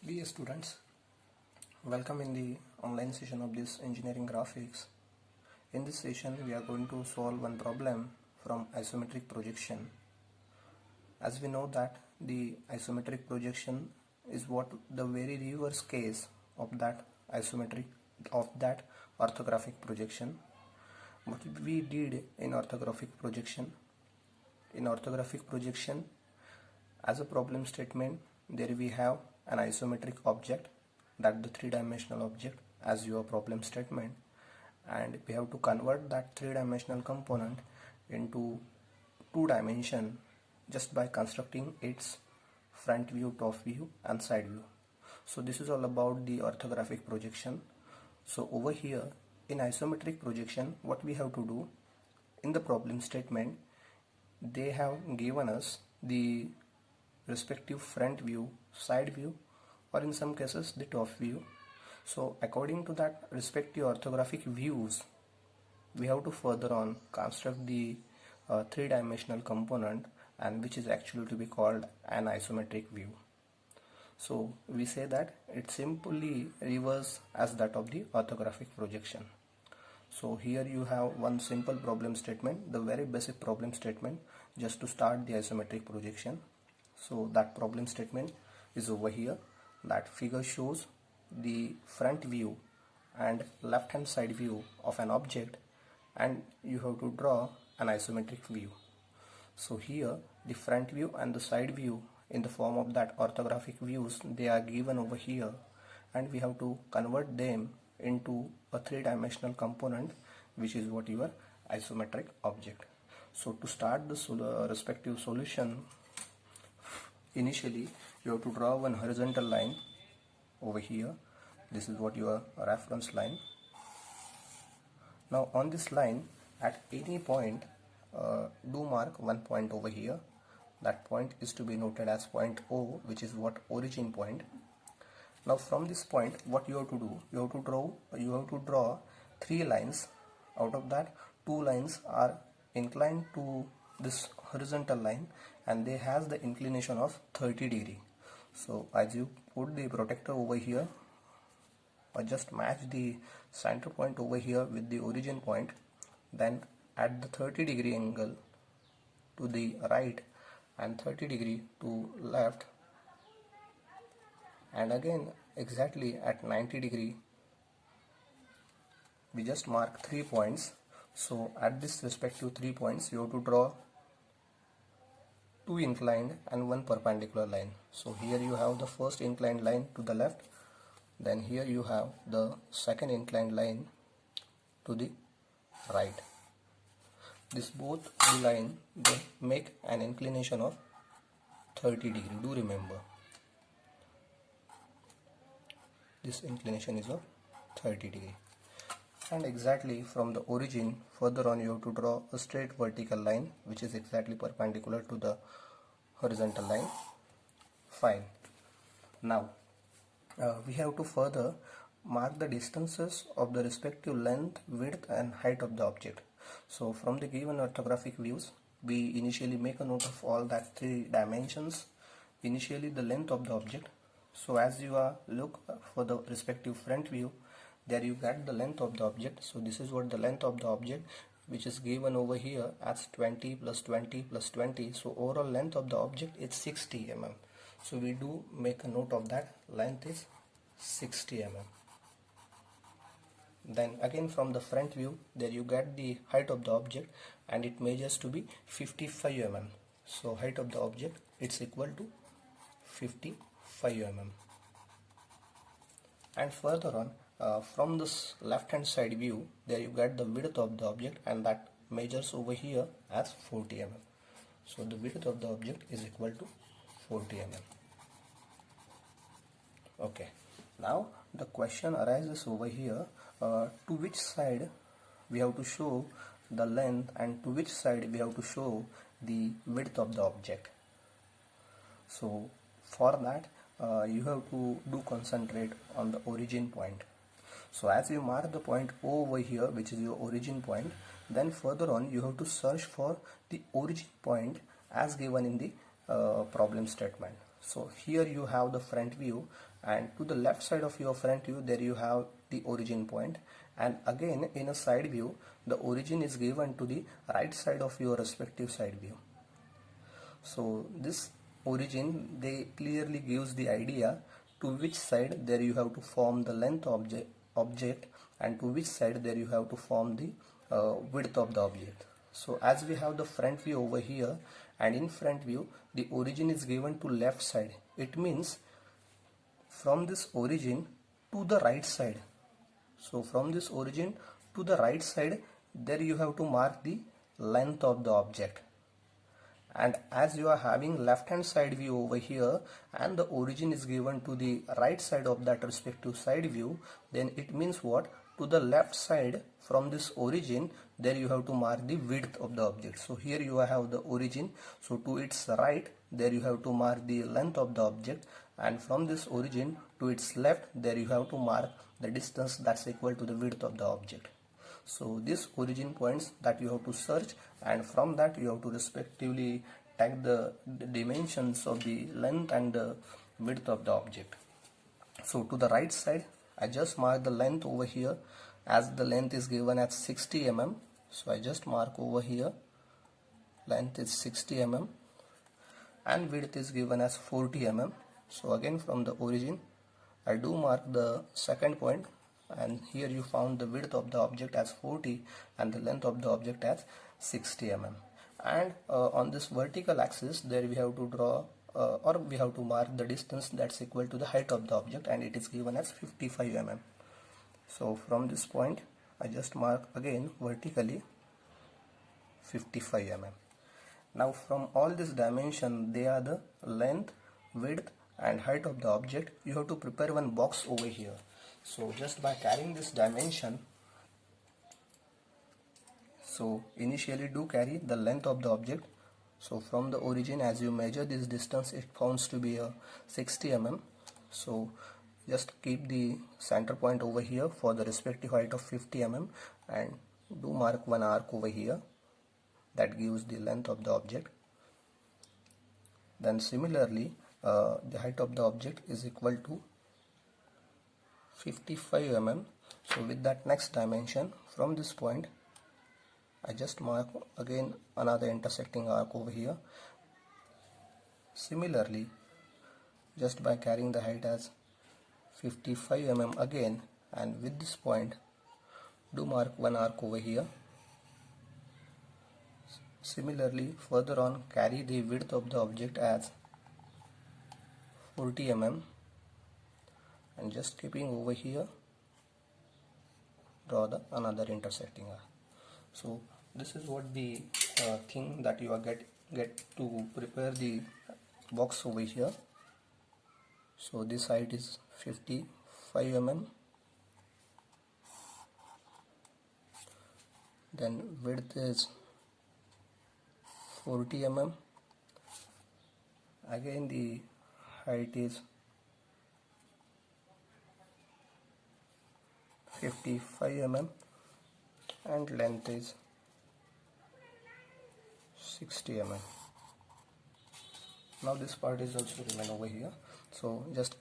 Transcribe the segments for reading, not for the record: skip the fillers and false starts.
Dear students, welcome in the online session of this engineering graphics. In this session we are going to solve one problem from isometric projection. As we know that the isometric projection is what the very reverse case of that orthographic projection. What we did in orthographic projection. In orthographic projection, as a problem statement, there we have an isometric object, that the three-dimensional object, as your problem statement, and we have to convert that three-dimensional component into two dimension just by constructing its front view, top view and side view. So this is all about the orthographic projection. So over here in isometric projection, what we have to do in the problem statement, they have given us the respective front view, side view, or in some cases the top view. So according to that respective orthographic views, we have to further on construct the three-dimensional component, and which is actually to be called an isometric view. So we say that it simply reverse as that of the orthographic projection. So here you have one simple problem statement, the very basic problem statement, just to start the isometric projection. So that problem statement is over here. That figure shows the front view and left hand side view of an object, and you have to draw an isometric view. So here the front view and the side view in the form of that orthographic views, they are given over here, and we have to convert them into a three-dimensional component, which is what your isometric object. So to start the respective solution, initially you have to draw one horizontal line over here. This is what your reference line. Now on this line, at any point, do mark one point over here. That point is to be noted as point O, which is what origin point. Now from this point, what you have to do, you have to draw three lines. Out of that, two lines are inclined to this horizontal line, and they has the inclination of 30 degree. So as you put the protector over here, or just match the center point over here with the origin point, then add the 30 degree angle to the right and 30 degree to left, and again exactly at 90 degree we just mark 3 points. So at this respective 3 points, you have to draw two inclined and one perpendicular line. So here you have the first inclined line to the left, then here you have the second inclined line to the right. This both the line, they make an inclination of 30 degree. Do remember, this inclination is of 30 degree. And exactly from the origin further on, you have to draw a straight vertical line which is exactly perpendicular to the horizontal line. Fine. Now we have to further mark the distances of the respective length, width and height of the object. So from the given orthographic views, we initially make a note of all that three dimensions. Initially the length of the object. So as you look for the respective front view, there you get the length of the object. So this is what the length of the object, which is given over here as 20 plus 20 plus 20. So overall length of the object is 60 mm. So we do make a note of that, length is 60 mm. Then again from the front view, there you get the height of the object, and it measures to be 55 mm. So height of the object, it's equal to 55 mm. And further on, from this left hand side view, there you get the width of the object, and that measures over here as 40 mm. So the width of the object is equal to 40 mm. Okay, now the question arises over here, to which side we have to show the length and to which side we have to show the width of the object. So for that, you have to concentrate on the origin point. So as you mark the point O over here, which is your origin point, then further on you have to search for the origin point as given in the problem statement. So here you have the front view, and to the left side of your front view there you have the origin point, and again in a side view the origin is given to the right side of your respective side view. So this origin, they clearly gives the idea to which side there you have to form the length object and to which side there you have to form the width of the object. So as we have the front view over here, and in front view the origin is given to left side, it means from this origin to the right side. So from this origin to the right side there you have to mark the length of the object. And as you are having left hand side view over here and the origin is given to the right side of that respective side view, then it means what? To the left side from this origin there you have to mark the width of the object. So here you have the origin, so to its right there you have to mark the length of the object, and from this origin to its left there you have to mark the distance that's equal to the width of the object. So these origin points that you have to search, and from that you have to respectively tag the dimensions of the length and the width of the object. So to the right side I just mark the length over here, as the length is given as 60 mm. So I just mark over here length is 60 mm and width is given as 40 mm. So again from the origin I do mark the second point, and here you found the width of the object as 40 and the length of the object as 60 mm. And on this vertical axis there we have to draw or we have to mark the distance that's equal to the height of the object, and it is given as 55 mm. So from this point I just mark again vertically 55 mm. Now from all this dimension, they are the length, width and height of the object. You have to prepare one box over here. So just by carrying this dimension, so initially do carry the length of the object. So from the origin, as you measure this distance, it counts to be 60 mm. So just keep the center point over here for the respective height of 50 mm and do mark one arc over here that gives the length of the object. Then similarly the height of the object is equal to 55 mm. So with that next dimension, from this point I just mark again another intersecting arc over here. Similarly, just by carrying the height as 55 mm again, and with this point do mark one arc over here. Similarly, further on carry the width of the object as 40 mm and just keeping over here draw the another intersecting arc. So this is what the thing that you are get to prepare the box over here. So this height is 55 mm, then width is 40 mm, again the height is 55 mm and length is 60 mm. Now this part is also remain over here. So just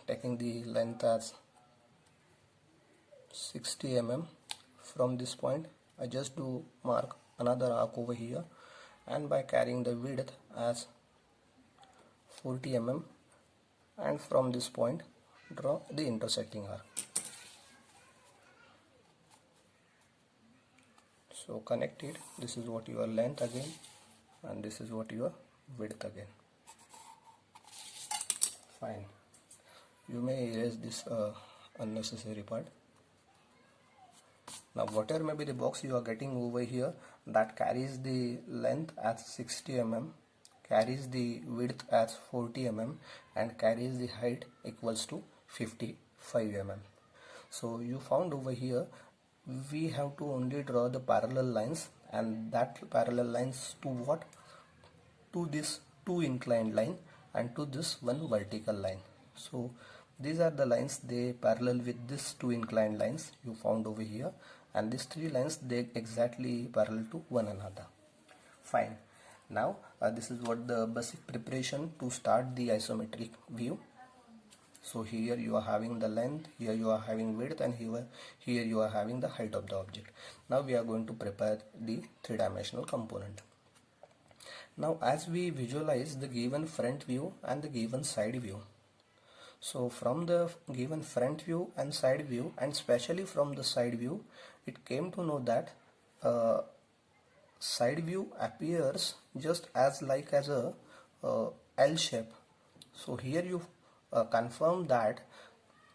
taking the length as 60 mm, from this point I just do mark another arc over here, and by carrying the width as 40 mm and from this point draw the intersecting arc. So connect it. This is what your length again, and this is what your width again. Fine. You may erase this unnecessary part. Now whatever may be the box you are getting over here that carries the length as 60 mm, carries the width as 40 mm and carries the height equals to 55 mm. So you found over here we have to only draw the parallel lines, and that parallel lines to what? To this two inclined line and to this one vertical line. So these are the lines, they parallel with this two inclined lines you found over here, and these three lines they exactly parallel to one another. Fine. Now this is what the basic preparation to start the isometric view. So here you are having the length, here you are having width, and here you are having the height of the object. Now we are going to prepare the three-dimensional component. Now as we visualize the given front view and the given side view, so from the given front view and side view, and especially from the side view, it came to know that side view appears just as like as a L shape. So here you confirm that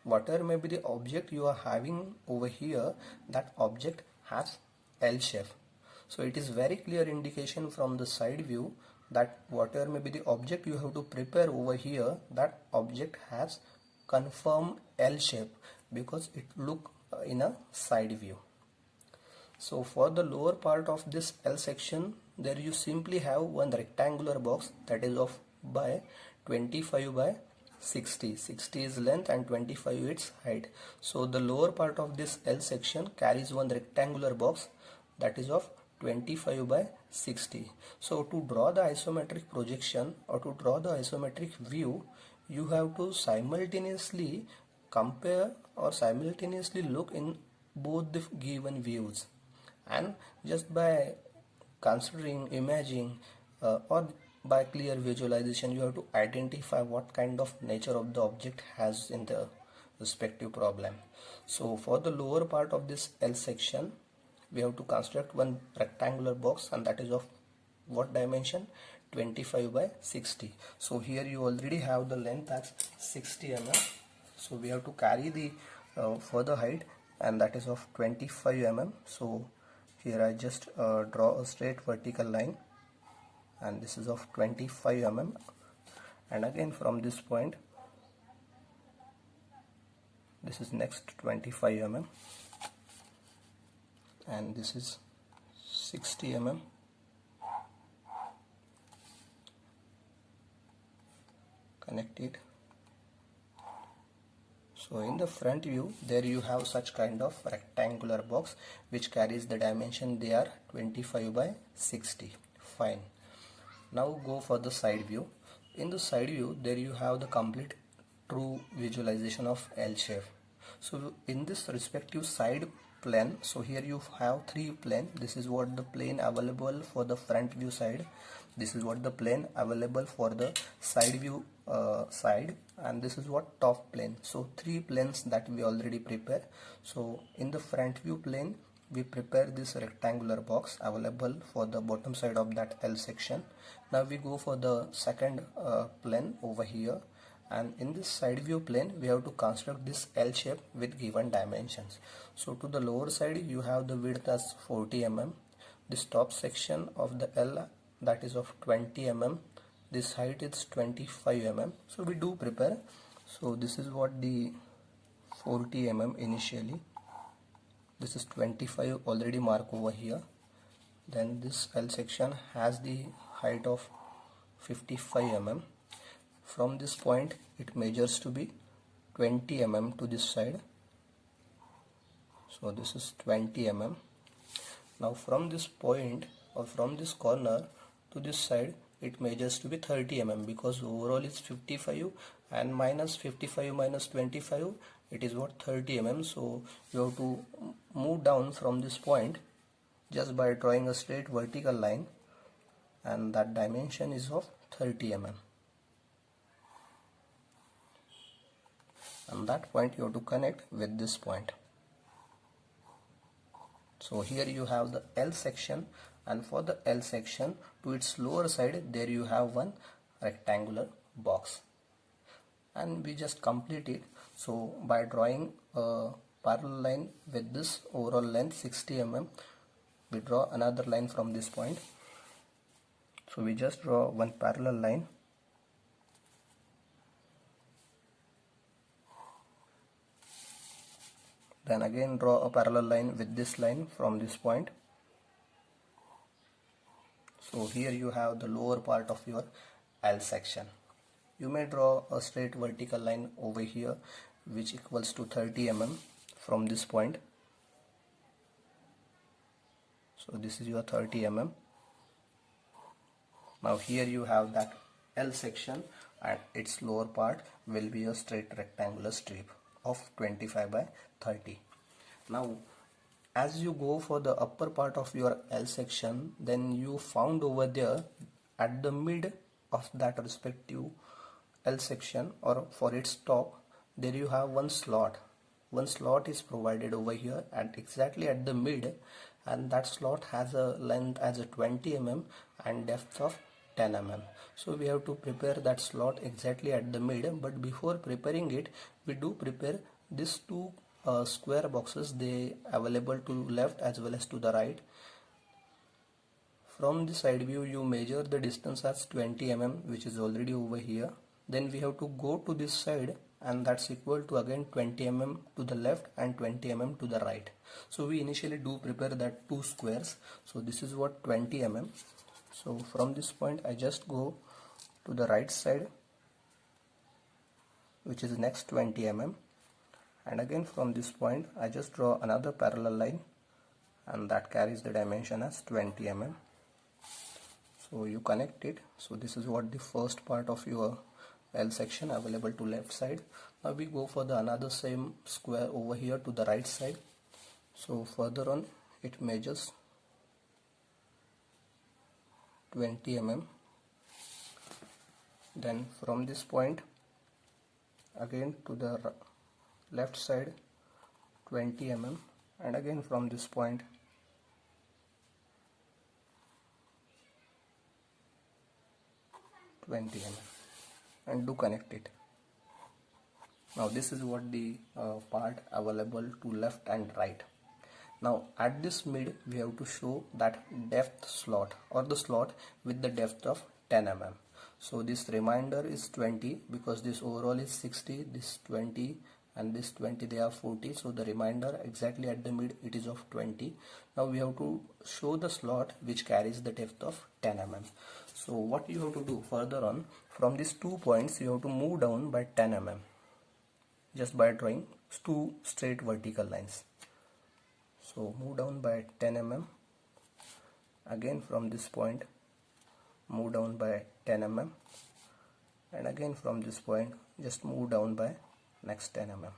whatever may be the object you are having over here, that object has L shape. So it is very clear indication from the side view that whatever may be the object you have to prepare over here, that object has confirmed L shape because it look in a side view. So for the lower part of this L section, there you simply have one rectangular box that is of by 25 by 60. 60 is length and 25 its height. So the lower part of this L section carries one rectangular box that is of 25 by 60. So to draw the isometric projection or to draw the isometric view, you have to simultaneously compare or simultaneously look in both the given views, and just by considering, imagining, or by clear visualization, you have to identify what kind of nature of the object has in the respective problem. So for the lower part of this L section, we have to construct one rectangular box, and that is of what dimension? 25 by 60. So here you already have the length as 60 mm. So we have to carry the further height, and that is of 25 mm. So here I just draw a straight vertical line, and this is of 25 mm, and again from this point, this is next 25 mm, and this is 60 mm, connected. So in the front view, there you have such kind of rectangular box which carries the dimension, they are 25 by 60. Fine. Now go for the side view. In the side view, there you have the complete true visualization of L shape. So in this respective side plane, so here you have three plane. This is what the plane available for the front view side. This is what the plane available for the side view side, and this is what top plane. So three planes that we already prepare. So in the front view plane, we prepare this rectangular box available for the bottom side of that L section. Now we go for the second plane over here, and in this side view plane we have to construct this L shape with given dimensions. So to the lower side you have the width as 40 mm, this top section of the L, that is of 20 mm, this height is 25 mm. So we do prepare. So this is what the 40 mm initially, this is 25 already marked over here. Then this L section has the height of 55 mm. From this point it measures to be 20 mm to this side. So this is 20 mm. Now from this point or from this corner to this side, it measures to be 30 mm, because overall it's 55 and minus 55 minus 25, it is what, 30 mm. So you have to move down from this point just by drawing a straight vertical line, and that dimension is of 30 mm. And that point you have to connect with this point. So here you have the L section, and for the L section to its lower side there you have one rectangular box, and we just complete it. So by drawing a parallel line with this overall length 60 mm, we draw another line from this point. So we just draw one parallel line, then again draw a parallel line with this line from this point. So here you have the lower part of your L section. You may draw a straight vertical line over here which equals to 30 mm from this point. So this is your 30 mm. Now here you have that L section, and its lower part will be a straight rectangular strip of 25 by 30. Now as you go for the upper part of your L section, then you found over there at the mid of that respective L section, or for its top, there you have one slot. One slot is provided over here at exactly at the mid, and that slot has a length as a 20 mm and depth of 10 mm. So we have to prepare that slot exactly at the mid, but before preparing it, we do prepare these two square boxes. They available to left as well as to the right. From the side view, you measure the distance as 20 mm, which is already over here. Then we have to go to this side, and that's equal to again 20 mm to the left and 20 mm to the right. So we initially do prepare that two squares. So this is what 20 mm. So from this point I just go to the right side, which is next 20 mm, and again from this point I just draw another parallel line, and that carries the dimension as 20 mm. So you connect it. So this is what the first part of your L section available to left side. Now we go for the another same square over here to the right side. So further on it measures 20 mm. Then from this point again to the left side 20 mm, and again from this point 20 mm, and do connect it. Now this is what the part available to left and right. Now at this mid we have to show that depth slot, or the slot with the depth of 10 mm. So this remainder is 20, because this overall is 60, this 20 and this 20, they are 40. So the remainder exactly at the mid, it is of 20. Now we have to show the slot which carries the depth of 10 mm. So what you have to do further on, from these 2 points you have to move down by 10 mm, just by drawing two straight vertical lines. So move down by 10 mm. Again from this point move down by 10 mm, and again from this point just move down by next 10 mm.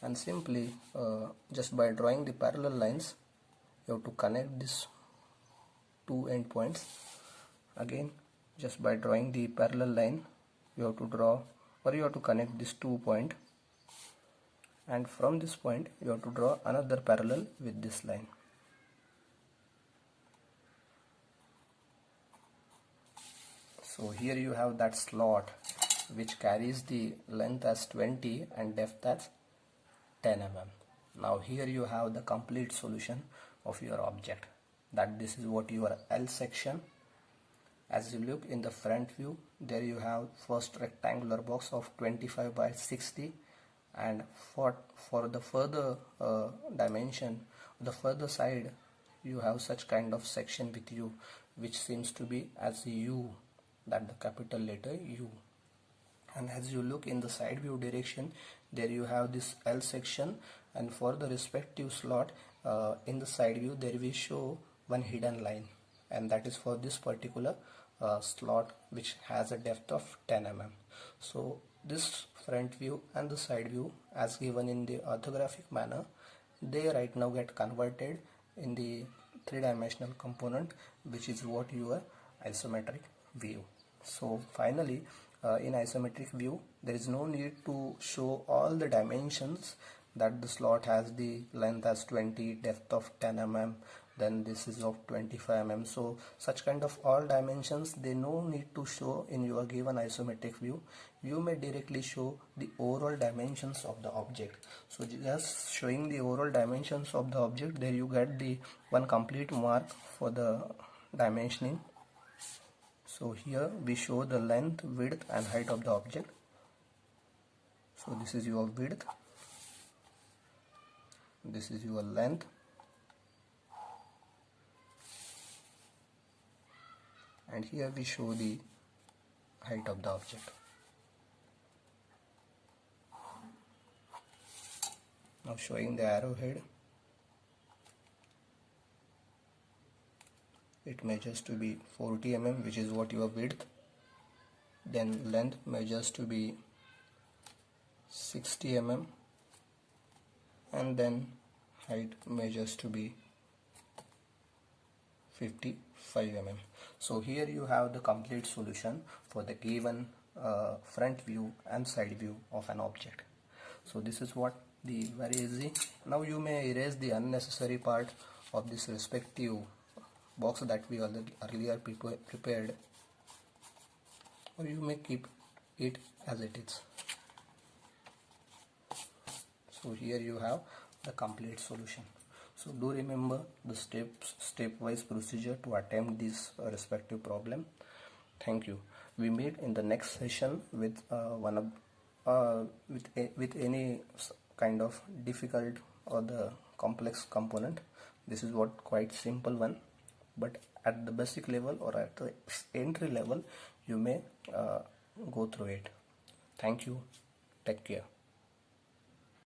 And simply just by drawing the parallel lines, you have to connect these two end points. Again just by drawing the parallel line, you have to draw, or you have to connect this 2 point, and from this point you have to draw another parallel with this line. So here you have that slot which carries the length as 20 and depth as 10 mm. Now here you have the complete solution of your object, that this is what your L section. As you look in the front view, there you have first rectangular box of 25 by 60, and for the further dimension, the further side, you have such kind of section with you, which seems to be as U, that the capital letter U. And as you look in the side view direction, there you have this L section, and for the respective slot in the side view, there we show one hidden line, and that is for this particular slot which has a depth of 10 mm. So this front view and the side view, as given in the orthographic manner, they right now get converted in the three-dimensional component, which is what your isometric view. So finally, in isometric view, there is no need to show all the dimensions, that the slot has the length as 20, depth of 10 mm, then this is of 25 mm. So such kind of all dimensions, they no need to show in your given isometric view. You may directly show the overall dimensions of the object. So just showing the overall dimensions of the object, there you get the one complete mark for the dimensioning. So here we show the length, width and height of the object. So this is your width, this is your length, and here we show the height of the object. Now showing the arrowhead. it measures to be 40 mm, which is what your width. Then length measures to be 60 mm, and then height measures to be 55 mm. So here you have the complete solution for the given front view and side view of an object. So this is what the very easy. Now you may erase the unnecessary part of this respective box that we earlier prepared, or you may keep it as it is. So here you have the complete solution. So do remember the stepwise procedure to attempt this respective problem. Thank you. We meet in the next session with with any kind of difficult or the complex component. This is what quite simple one, but at the basic level or at the entry level you may go through it. Thank you. Take care.